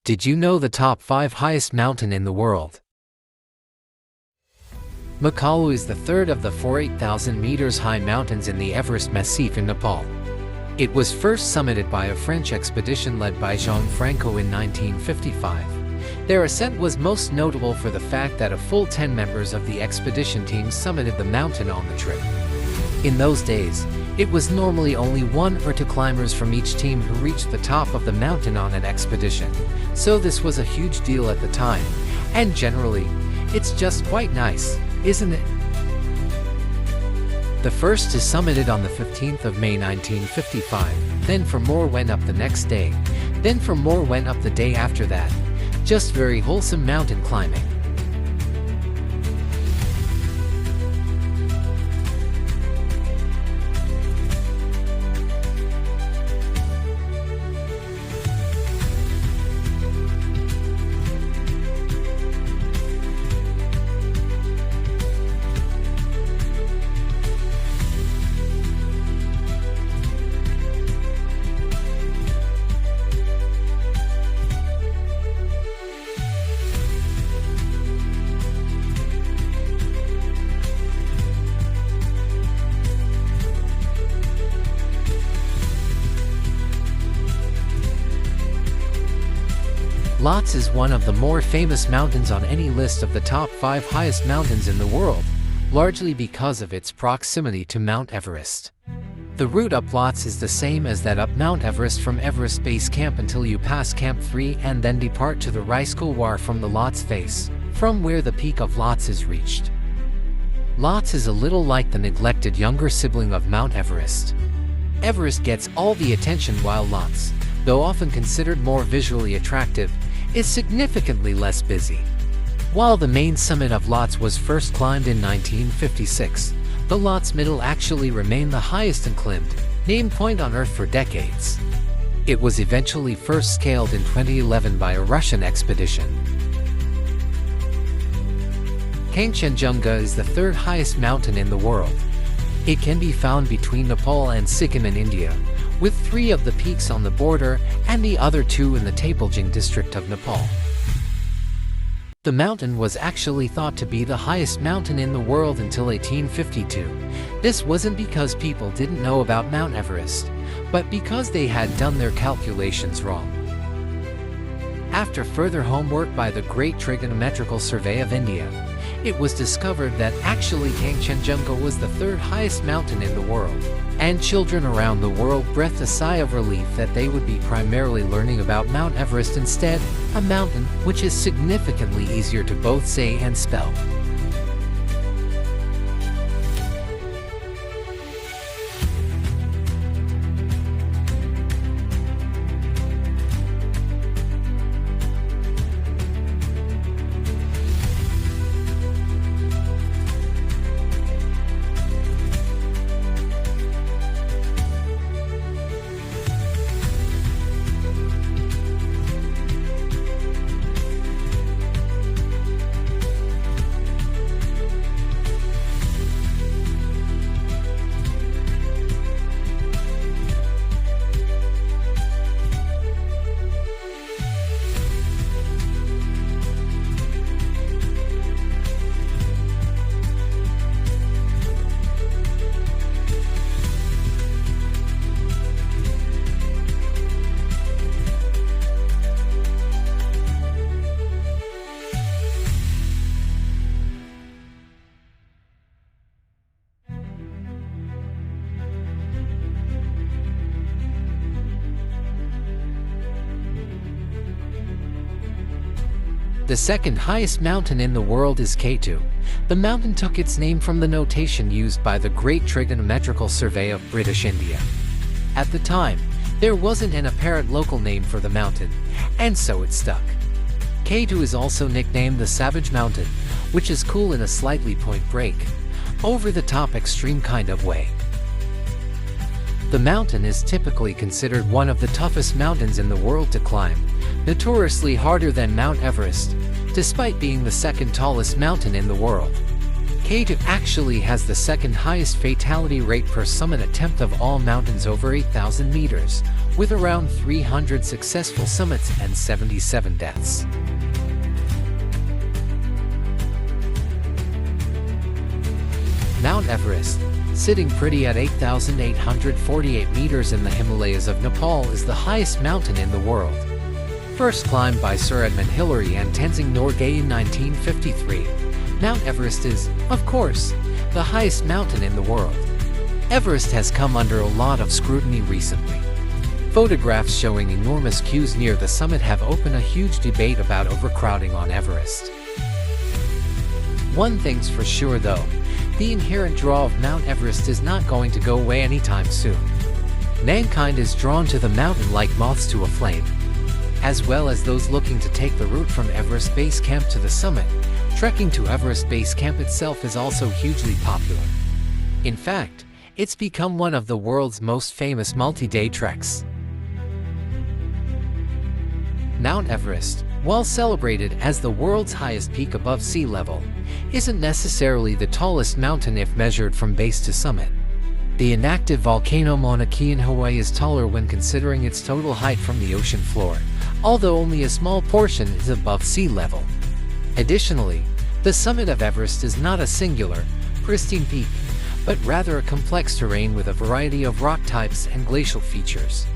Did you know the top 5 highest mountain in the world? Makalu is the third of the 4 8,000 meters high mountains in the Everest massif in Nepal. It was first summited by a French expedition led by Jean-Franco in 1955. Their ascent was most notable for the fact that a full 10 members of the expedition team summited the mountain on the trip. In those days, it was normally only 1 or 2 climbers from each team who reached the top of the mountain on an expedition, so this was a huge deal at the time, and generally, it's just quite nice, isn't it? The first is summited on the 15th of May 1955, then for more went up the next day, then for more went up the day after that. Just very wholesome mountain climbing. Lhotse is one of the more famous mountains on any list of the top 5 highest mountains in the world, largely because of its proximity to Mount Everest. The route up Lhotse is the same as that up Mount Everest from Everest Base Camp until you pass Camp 3 and then depart to the Rice Couloir from the Lhotse face, from where the peak of Lhotse is reached. Lhotse is a little like the neglected younger sibling of Mount Everest. Everest gets all the attention while Lhotse, though often considered more visually attractive, is significantly less busy. While the main summit of Lhotse was first climbed in 1956, the Lhotse Middle actually remained the highest unclimbed, named point on Earth for decades. It was eventually first scaled in 2011 by a Russian expedition. Kangchenjunga is the third highest mountain in the world. It can be found between Nepal and Sikkim in India, with 3 of the peaks on the border and the other 2 in the Taplejung district of Nepal. The mountain was actually thought to be the highest mountain in the world until 1852. This wasn't because people didn't know about Mount Everest, but because they had done their calculations wrong. After further homework by the Great Trigonometrical Survey of India, it was discovered that actually Kangchenjunga was the 3rd highest mountain in the world, and children around the world breathed a sigh of relief that they would be primarily learning about Mount Everest instead, a mountain which is significantly easier to both say and spell. The second highest mountain in the world is K2. The mountain took its name from the notation used by the Great Trigonometrical Survey of British India. At the time, there wasn't an apparent local name for the mountain, and so it stuck. K2 is also nicknamed the Savage Mountain, which is cool in a slightly point-break, over-the-top extreme kind of way. The mountain is typically considered one of the toughest mountains in the world to climb, notoriously harder than Mount Everest, despite being the 2nd tallest mountain in the world. K2 actually has the 2nd highest fatality rate per summit attempt of all mountains over 8,000 meters, with around 300 successful summits and 77 deaths. Mount Everest, sitting pretty at 8,848 meters in the Himalayas of Nepal, is the highest mountain in the world. First climbed by Sir Edmund Hillary and Tenzing Norgay in 1953, Mount Everest is, of course, the highest mountain in the world. Everest has come under a lot of scrutiny recently. Photographs showing enormous queues near the summit have opened a huge debate about overcrowding on Everest. One thing's for sure though, the inherent draw of Mount Everest is not going to go away anytime soon. Mankind is drawn to the mountain like moths to a flame. As well as those looking to take the route from Everest Base Camp to the summit, trekking to Everest Base Camp itself is also hugely popular. In fact, it's become one of the world's most famous multi-day treks. Mount Everest, while celebrated as the world's highest peak above sea level, isn't necessarily the tallest mountain if measured from base to summit. The inactive volcano Mauna Kea in Hawaii is taller when considering its total height from the ocean floor, although only a small portion is above sea level. Additionally, the summit of Everest is not a singular, pristine peak, but rather a complex terrain with a variety of rock types and glacial features.